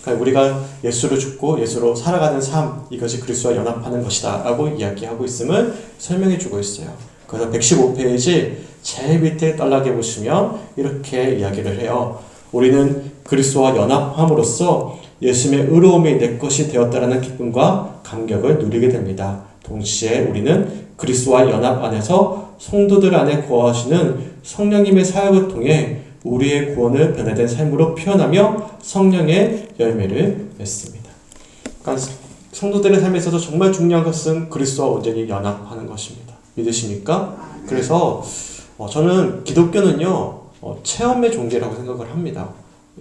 그러니까 우리가 예수로 죽고 예수로 살아가는 삶, 이것이 그리스도와 연합하는 것이다 라고 이야기하고 있음을 설명해 주고 있어요. 그래서 115페이지 제일 밑에 딸락해 보시면 이렇게 이야기를 해요. 우리는 그리스도와 연합함으로써 예수님의 의로움이 내 것이 되었다라는 기쁨과 감격을 누리게 됩니다. 동시에 우리는 그리스도와 연합 안에서 성도들 안에 거하시는 성령님의 사역을 통해 우리의 구원을 변화된 삶으로 표현하며 성령의 열매를 맺습니다. 그러니까 성도들의 삶에 있어서 정말 중요한 것은 그리스도와 온전히 연합하는 것입니다. 믿으십니까? 그래서 저는 기독교는요 체험의 종교라고 생각을 합니다.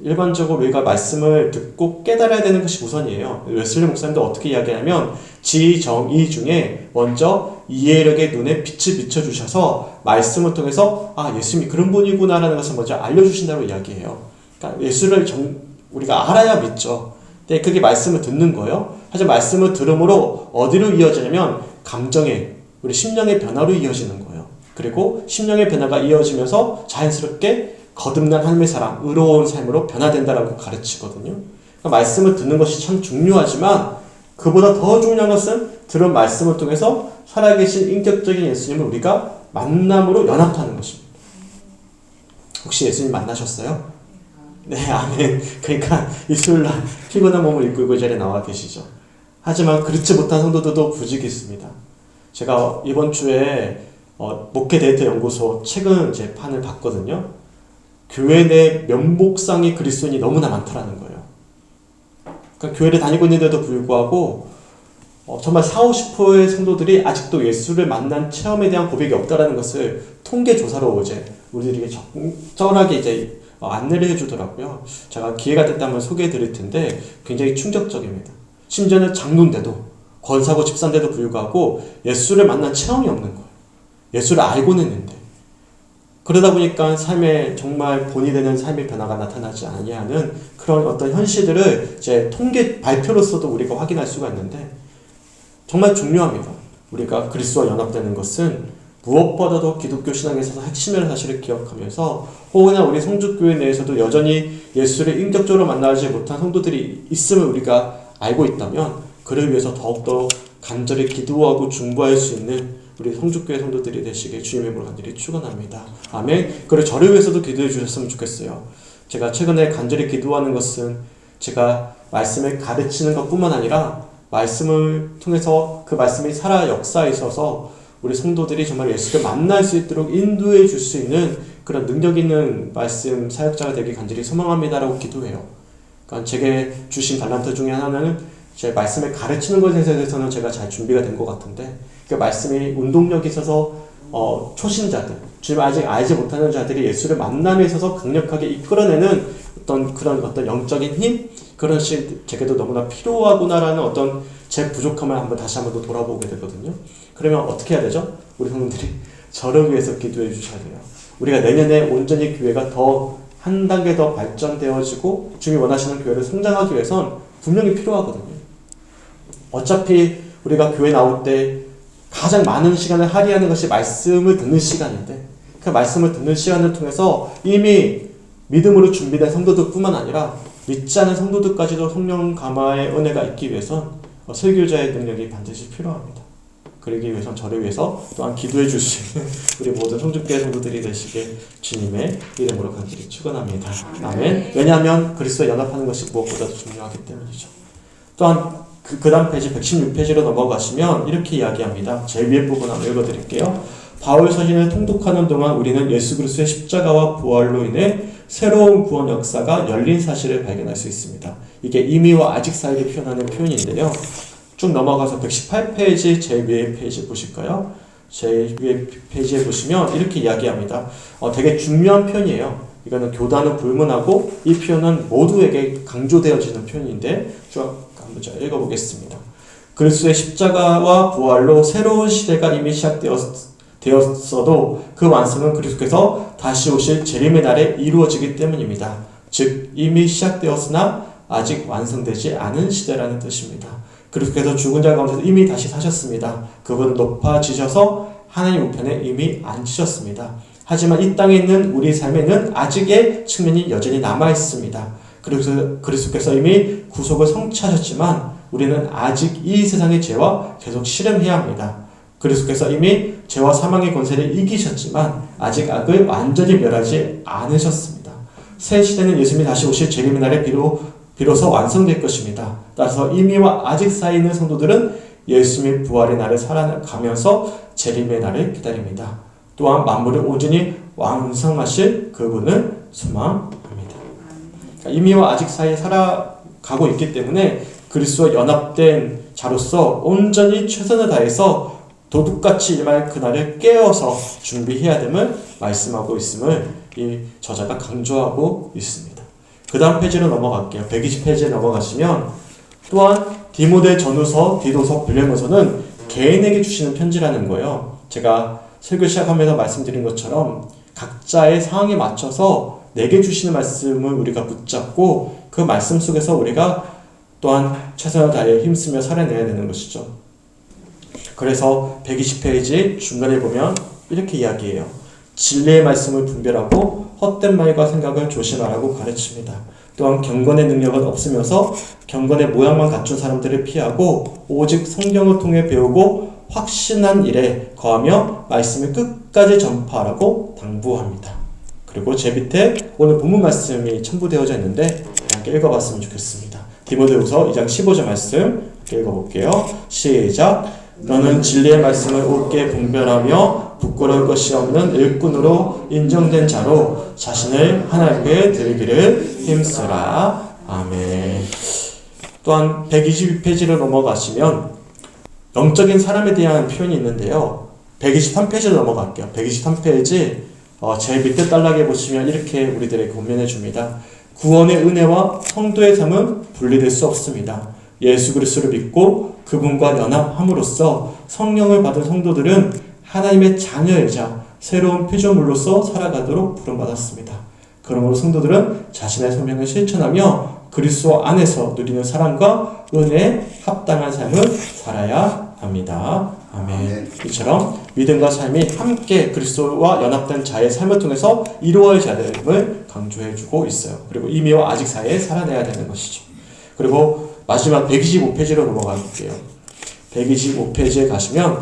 일반적으로 우리가 말씀을 듣고 깨달아야 되는 것이 우선이에요. 웨슬리 목사님도 어떻게 이야기하냐면 지정의 중에 먼저 이해력의 눈에 빛을 비춰주셔서 말씀을 통해서 예수님이 그런 분이구나라는 것을 먼저 알려주신다고 이야기해요. 그러니까 예수를 우리가 알아야 믿죠. 근데 그게 말씀을 듣는 거예요. 하지만 말씀을 들음으로 어디로 이어지냐면 감정의 우리 심령의 변화로 이어지는 거예요. 그리고 심령의 변화가 이어지면서 자연스럽게 거듭난 하나님의 사랑, 의로운 삶으로 변화된다라고 가르치거든요. 그러니까 말씀을 듣는 것이 참 중요하지만 그보다 더 중요한 것은 들은 말씀을 통해서 살아계신 인격적인 예수님을 우리가 만남으로 연합하는 것입니다. 혹시 예수님 만나셨어요? 네, 아멘. 그러니까 이 수요일날 피곤한 몸을 이끌고 이 자리에 나와 계시죠. 하지만 그렇지 못한 성도들도 부직이 있습니다. 제가 이번 주에 목회 데이터 연구소 책은 제 판을 봤거든요. 교회 내 면목상의 그리스도인이 너무나 많다라는 거예요. 그러니까 교회를 다니고 있는데도 불구하고 정말 40~50%의 성도들이 아직도 예수를 만난 체험에 대한 고백이 없다라는 것을 통계 조사로 이제 우리들에게 적절하게 이제 안내를 해주더라고요. 제가 기회가 됐다면 소개해 드릴 텐데 굉장히 충격적입니다. 심지어는 장로인데도 권사고 집사인데도 불구하고 예수를 만난 체험이 없는 거예요. 예수를 알고는 있는데 그러다 보니까 삶에 정말 본이 되는 삶의 변화가 나타나지 아니하는 그런 어떤 현실들을 이제 통계 발표로서도 우리가 확인할 수가 있는데 정말 중요합니다. 우리가 그리스도와 연합되는 것은 무엇보다도 기독교 신앙에 있어서 핵심이라는 사실을 기억하면서 혹은 우리 성주교회 내에서도 여전히 예수를 인격적으로 만나지 못한 성도들이 있음을 우리가 알고 있다면 그를 위해서 더욱더 간절히 기도하고 중보할 수 있는 우리 성주교회 성도들이 되시길 주님의 이름으로 간절히 축원합니다. 아멘. 그리고 저를 위해서도 기도해 주셨으면 좋겠어요. 제가 최근에 간절히 기도하는 것은 제가 말씀을 가르치는 것뿐만 아니라 말씀을 통해서 그 말씀이 살아 역사에 있어서 우리 성도들이 정말 예수를 만날 수 있도록 인도해 줄 수 있는 그런 능력 있는 말씀 사역자가 되길 간절히 소망합니다라고 기도해요. 그러니까 제게 주신 달란트 중에 하나는 제 말씀을 가르치는 것에 대해서는 제가 잘 준비가 된 것 같은데 그 말씀이 운동력이 있어서 초신자들, 주님 아직 알지 못하는 자들이 예수를 만남에 있어서 강력하게 이끌어내는 그런 영적인 힘, 그런 것이 제게도 너무나 필요하구나라는 어떤 제 부족함을 다시 한번 더 돌아보게 되거든요. 그러면 어떻게 해야 되죠? 우리 성도들이 저를 위해서 기도해 주셔야 돼요. 우리가 내년에 온전히 교회가 더 한 단계 더 발전되어지고 주님이 원하시는 교회를 성장하기 위해선 분명히 필요하거든요. 어차피 우리가 교회 나올 때 가장 많은 시간을 할애하는 것이 말씀을 듣는 시간인데 그 말씀을 듣는 시간을 통해서 이미 믿음으로 준비된 성도들뿐만 아니라 믿지 않은 성도들까지도 성령 감화의 은혜가 있기 위해선 설교자의 능력이 반드시 필요합니다. 그러기 위해선 저를 위해서 또한 기도해 줄 수 있는 우리 모든 성주교회 성도들이 되시길 주님의 이름으로 간절히 축원합니다. 아멘. 왜냐하면 그리스도와 연합하는 것이 무엇보다도 중요하기 때문이죠. 또한 그 다음 페이지 116페이지로 넘어가시면 이렇게 이야기합니다. 제일 위에 부분 한번 읽어드릴게요. 바울 서신을 통독하는 동안 우리는 예수 그리스도의 십자가와 부활로 인해 새로운 구원 역사가 열린 사실을 발견할 수 있습니다. 이게 이미와 아직 사이를 표현하는 표현인데요. 쭉 넘어가서 118페이지 제일 위에 페이지 보실까요? 제일 위에 페이지에 보시면 이렇게 이야기합니다. 되게 중요한 표현이에요. 이거는 교단은 불문하고 이 표현은 모두에게 강조되어지는 표현인데 쭉 한번 읽어보겠습니다. 그리스도의 십자가와 부활로 새로운 시대가 이미 시작되었어도 그 완성은 그리스도께서 다시 오실 재림의 날에 이루어지기 때문입니다. 즉 이미 시작되었으나 아직 완성되지 않은 시대라는 뜻입니다. 그리스도께서 죽은 자 가운데서 이미 다시 사셨습니다. 그분은 높아지셔서 하나님 우편에 이미 앉으셨습니다. 하지만 이 땅에 있는 우리 삶에는 아직의 측면이 여전히 남아 있습니다. 그리스도께서 이미 구속을 성취하셨지만 우리는 아직 이 세상의 죄와 계속 씨름해야 합니다. 그리스도께서 이미 죄와 사망의 권세를 이기셨지만 아직 악을 완전히 멸하지 않으셨습니다. 새 시대는 예수님이 다시 오실 재림의 날에 비로소 완성될 것입니다. 따라서 이미와 아직 사이에 있는 성도들은 예수님의 부활의 날을 살아가면서 재림의 날을 기다립니다. 또한 만물을 온전히 완성하실 그분을 소망합니다. 그러니까 이미와 아직 사이에 살아가고 있기 때문에 그리스도와 연합된 자로서 온전히 최선을 다해서 도둑같이 임할 그날을 깨어서 준비해야 됨을 말씀하고 있음을 이 저자가 강조하고 있습니다. 그 다음 페이지로 넘어갈게요. 120페이지에 넘어가시면 또한 디모데 전후서, 디도서, 빌레몬서는 개인에게 주시는 편지라는 거예요. 제가 설교 시작하면서 말씀드린 것처럼 각자의 상황에 맞춰서 내게 주시는 말씀을 우리가 붙잡고 그 말씀 속에서 우리가 또한 최선을 다해 힘쓰며 살아내야 되는 것이죠. 그래서 120페이지 중간에 보면 이렇게 이야기해요. 진리의 말씀을 분별하고 헛된 말과 생각을 조심하라고 가르칩니다. 또한 경건의 능력은 없으면서 경건의 모양만 갖춘 사람들을 피하고 오직 성경을 통해 배우고 확신한 일에 거하며 말씀을 끝까지 전파하라고 당부합니다. 그리고 제 밑에 오늘 본문 말씀이 첨부되어져 있는데 함께 읽어봤으면 좋겠습니다. 디모데후서 2장 15절 말씀 읽어볼게요. 시작. 너는 진리의 말씀을 옳게 분별하며 부끄러울 것이 없는 일꾼으로 인정된 자로 자신을 하나님께 드리기를 힘쓰라. 아멘. 또한 122페이지로 넘어가시면 영적인 사람에 대한 표현이 있는데요. 123페이지로 넘어갈게요. 123페이지 제 밑에 단락에 보시면 이렇게 우리들에게 권면해 줍니다. 구원의 은혜와 성도의 삶은 분리될 수 없습니다. 예수 그리스도를 믿고 그분과 연합함으로써 성령을 받은 성도들은 하나님의 자녀이자 새로운 피조물로서 살아가도록 부름받았습니다. 그러므로 성도들은 자신의 소명을 실천하며 그리스도 안에서 누리는 사랑과 은혜에 합당한 삶을 살아야 합니다. 아멘. 이처럼 믿음과 삶이 함께 그리스도와 연합된 자의 삶을 통해서 이루어져야 됨을 강조해주고 있어요. 그리고 이미와 아직 사이에 살아내야 되는 것이죠. 그리고 마지막 125페이지로 넘어갈게요. 125페이지에 가시면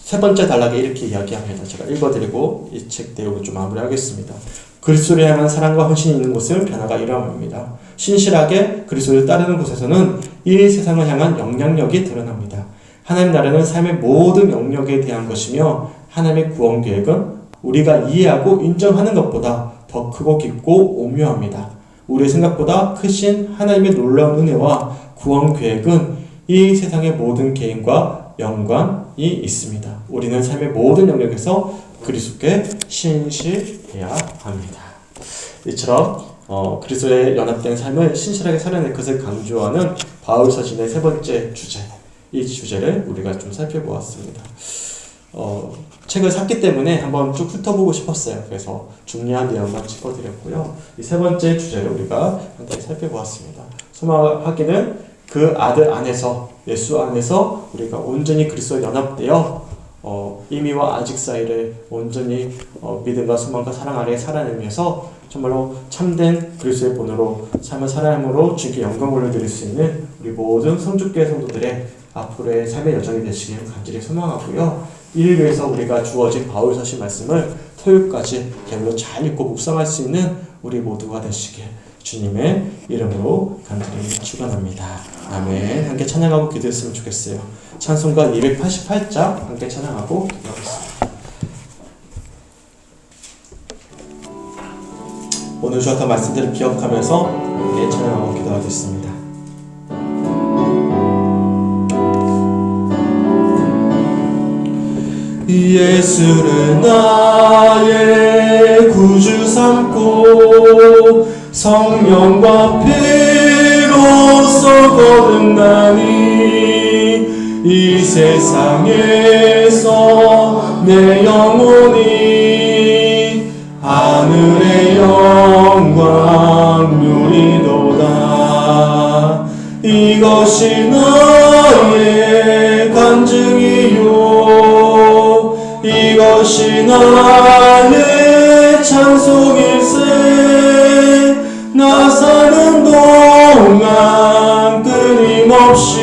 세 번째 단락에 이렇게 이야기합니다. 제가 읽어드리고 이 책 내용을 좀 마무리하겠습니다. 그리스도를 향한 사랑과 헌신이 있는 곳은 변화가 일어납니다. 신실하게 그리스도를 따르는 곳에서는 이 세상을 향한 영향력이 드러납니다. 하나님 나라는 삶의 모든 영역에 대한 것이며 하나님의 구원 계획은 우리가 이해하고 인정하는 것보다 더 크고 깊고 오묘합니다. 우리의 생각보다 크신 하나님의 놀라운 은혜와 구원 계획은 이 세상의 모든 개인과 연관이 있습니다. 우리는 삶의 모든 영역에서 그리스도께 신실해야 합니다. 이처럼 그리스도에 연합된 삶을 신실하게 살아낼 것을 강조하는 바울 서신의 세 번째 주제, 이 주제를 우리가 좀 살펴보았습니다. 책을 샀기 때문에 한번 쭉 훑어보고 싶었어요. 그래서 중요한 내용만 짚어드렸고요. 이 세 번째 주제를 우리가 간단히 살펴보았습니다. 소망하기는 그 아들 안에서, 예수 안에서 우리가 온전히 그리스도에 연합되어 이미와 아직 사이를 온전히 믿음과 소망과 사랑 아래에 살아내면서 정말로 참된 그리스도의 본으로 삶을 살아남으로 주님께 영광을 올려드릴 수 있는 우리 모든 성주교회 성도들의 앞으로의 삶의 여정이 되시길 간절히 소망하고요. 이를 위해서 우리가 주어진 바울 서신 말씀을 토요일까지 개별로 잘 읽고 묵상할 수 있는 우리 모두가 되시길 주님의 이름으로 간절히 축원합니다. 아멘. 함께 찬양하고 기도했으면 좋겠어요. 찬송가 288장 함께 찬양하고 기도하겠습니다. 오늘 주었던 말씀들을 기억하면서 함께 찬양하고 기도하겠습니다. 예수를 나의 구주 삼고 성령과 피로써 거듭나니 이 세상에서 내 영혼이 하늘의 영광 누리 찬송일세 나 사는 동안 끊임없이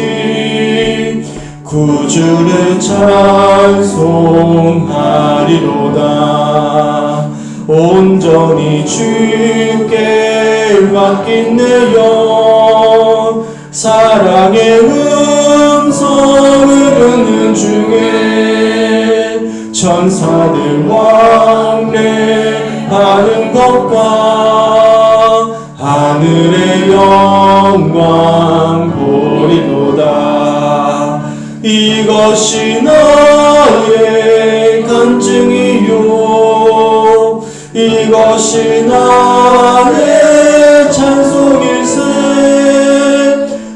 구주를 찬송하리로다. 온전히 주께 맡긴 내 영 사랑의 음성을 듣는 중에 천사들 왕래하는 것과 하늘의 영광 보리로다. 이것이 나의 간증이요 이것이 나의 찬송일세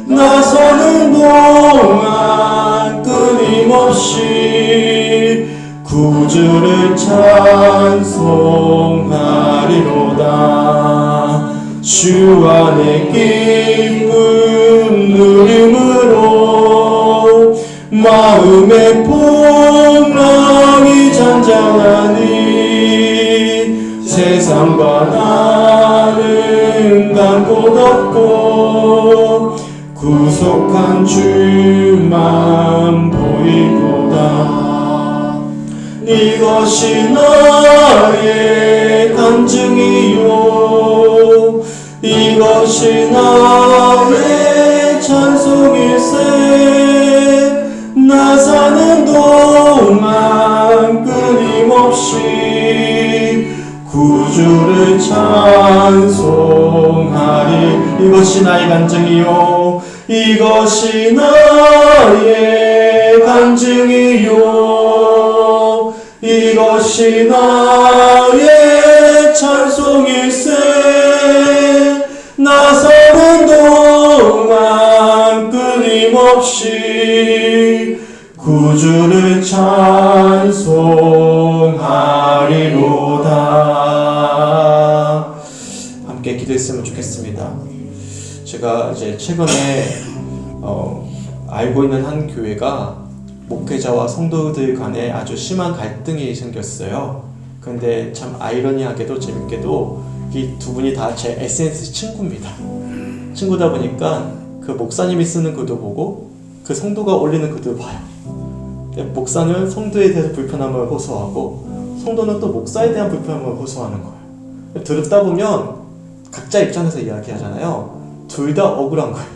나 서는 동안 끊임없이 구주를 찬송하리로다. 주 안에 기쁨 누림으로 마음의 풍랑이 잔잔하니 세상과 나는 간 곳 없고 구속한 주만 보이도다. 이것이 나의 간증이요 이것이 나의 찬송일세 나 사는 동안 끊임없이 구주를 찬송하리. 이것이 나의 간증이요 이것이 나의 간증이요 이것이 나의 찬송일세 나 사는 동안 끊임없이 구주를 찬송하리로다. 함께 기도했으면 좋겠습니다. 제가 이제 최근에 알고 있는 한 교회가 목회자와 성도들 간에 아주 심한 갈등이 생겼어요. 근데 참 아이러니하게도 재밌게도 이 두 분이 다 제 SNS 친구입니다. 친구다 보니까 그 목사님이 쓰는 글도 보고 그 성도가 올리는 글도 봐요. 목사는 성도에 대해서 불편함을 호소하고 성도는 또 목사에 대한 불편함을 호소하는 거예요. 들었다 보면 각자 입장에서 이야기하잖아요. 둘 다 억울한 거예요.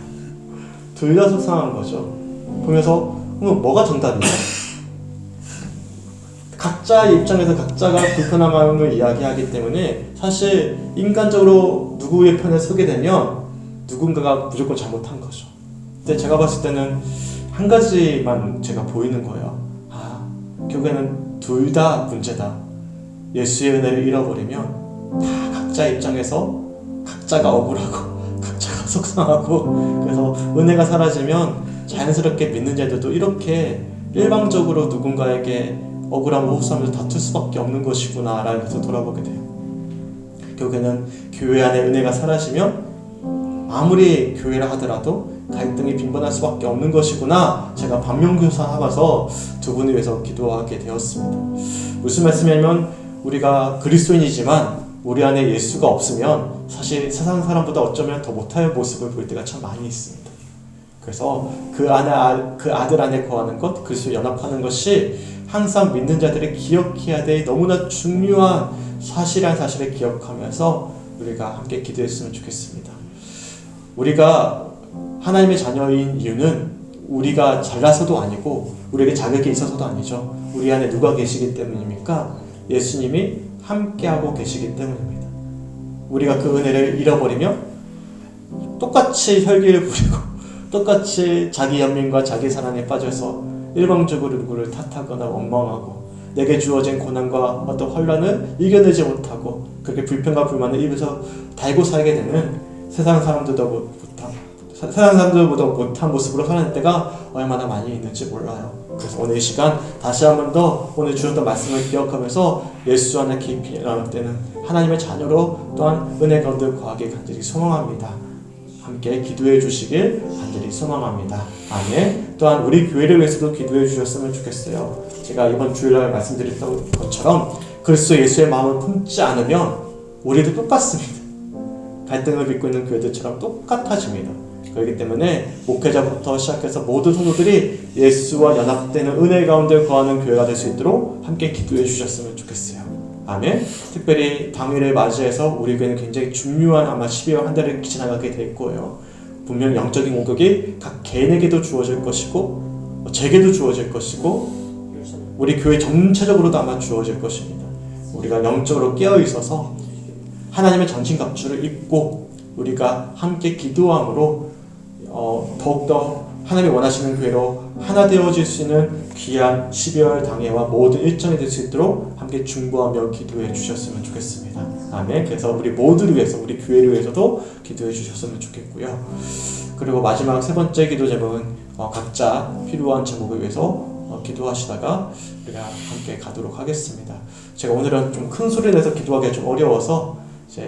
둘 다 속상한 거죠. 보면서 그럼 뭐가 정답이냐? 각자의 입장에서 각자가 불편한 마음을 이야기하기 때문에 사실 인간적으로 누구의 편에 서게 되면 누군가가 무조건 잘못한 거죠. 근데 제가 봤을 때는 한 가지만 제가 보이는 거예요. 결국에는 둘 다 문제다. 예수의 은혜를 잃어버리면 다 각자의 입장에서 각자가 억울하고 각자가 속상하고 그래서 은혜가 사라지면 자연스럽게 믿는 자들도 이렇게 일방적으로 누군가에게 억울함을 호소하면서 다툴 수밖에 없는 것이구나 라는 것을 돌아보게 돼요. 결국에는 교회 안에 은혜가 사라지면 아무리 교회라 하더라도 갈등이 빈번할 수밖에 없는 것이구나 제가 반면교사하면서 두 분을 위해서 기도하게 되었습니다. 무슨 말씀이냐면 우리가 그리스도인이지만 우리 안에 예수가 없으면 사실 세상 사람보다 어쩌면 더 못할 모습을 볼 때가 참 많이 있습니다. 그래서 그 아들 안에 거하는 것, 그리스도 연합하는 것이 항상 믿는 자들이 기억해야 될 너무나 중요한 사실이란 사실을 기억하면서 우리가 함께 기도했으면 좋겠습니다. 우리가 하나님의 자녀인 이유는 우리가 잘나서도 아니고 우리에게 자격이 있어서도 아니죠. 우리 안에 누가 계시기 때문입니까? 예수님이 함께하고 계시기 때문입니다. 우리가 그 은혜를 잃어버리면 똑같이 혈기를 부리고 똑같이 자기 연민과 자기 사랑에 빠져서 일방적으로 누구를 탓하거나 원망하고 내게 주어진 고난과 어떤 혼란을 이겨내지 못하고 그렇게 불평과 불만을 입에서 달고 살게 되는 세상 사람들보다 못한 모습으로 사는 때가 얼마나 많이 있는지 몰라요. 그래서 오늘 이 시간 다시 한 번 더 오늘 주셨던 말씀을 기억하면서 예수 안에 깊이 나눌 하나님의 자녀로 또한 은혜 가운데 거하길 간절히 소망합니다. 함께 기도해 주시길 간절히 소망합니다. 아멘. 또한 우리 교회를 위해서도 기도해 주셨으면 좋겠어요. 제가 이번 주일날 말씀드렸던 것처럼 그리스도 예수의 마음을 품지 않으면 우리도 똑같습니다. 갈등을 빚고 있는 교회들처럼 똑같아집니다. 그렇기 때문에 목회자부터 시작해서 모든 성도들이 예수와 연합되는 은혜 가운데 거하는 교회가 될 수 있도록 함께 기도해 주셨으면 좋겠어요. 아멘. 특별히 당일을 맞이해서 우리 교회는 굉장히 중요한 아마 12월 한 달을 지나가게 될 거예요. 분명 영적인 공격이 각 개인에게도 주어질 것이고 제게도 주어질 것이고 우리 교회 전체적으로도 아마 주어질 것입니다. 우리가 영적으로 깨어 있어서 하나님의 전신갑주를 입고 우리가 함께 기도함으로 더욱더 하나님이 원하시는 교회로 하나 되어질 수 있는 귀한 12월 당회와 모든 일정이 될 수 있도록 함께 중보하며 기도해 주셨으면 좋겠습니다. 아멘. 그래서 우리 모두를 위해서, 우리 교회를 위해서도 기도해 주셨으면 좋겠고요. 그리고 마지막 세 번째 기도 제목은 각자 필요한 제목을 위해서 기도하시다가 우리가 함께 가도록 하겠습니다. 제가 오늘은 좀 큰 소리 내서 기도하기가 좀 어려워서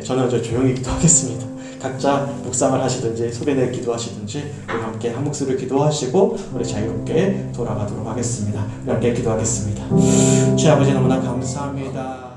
저는 조용히 기도하겠습니다. 각자 묵상을 하시든지 소리내 기도하시든지 우리 함께 한 목소리로 기도하시고 우리 자유롭게 돌아가도록 하겠습니다. 우리 함께 기도하겠습니다. 주의 아버지 너무나 감사합니다.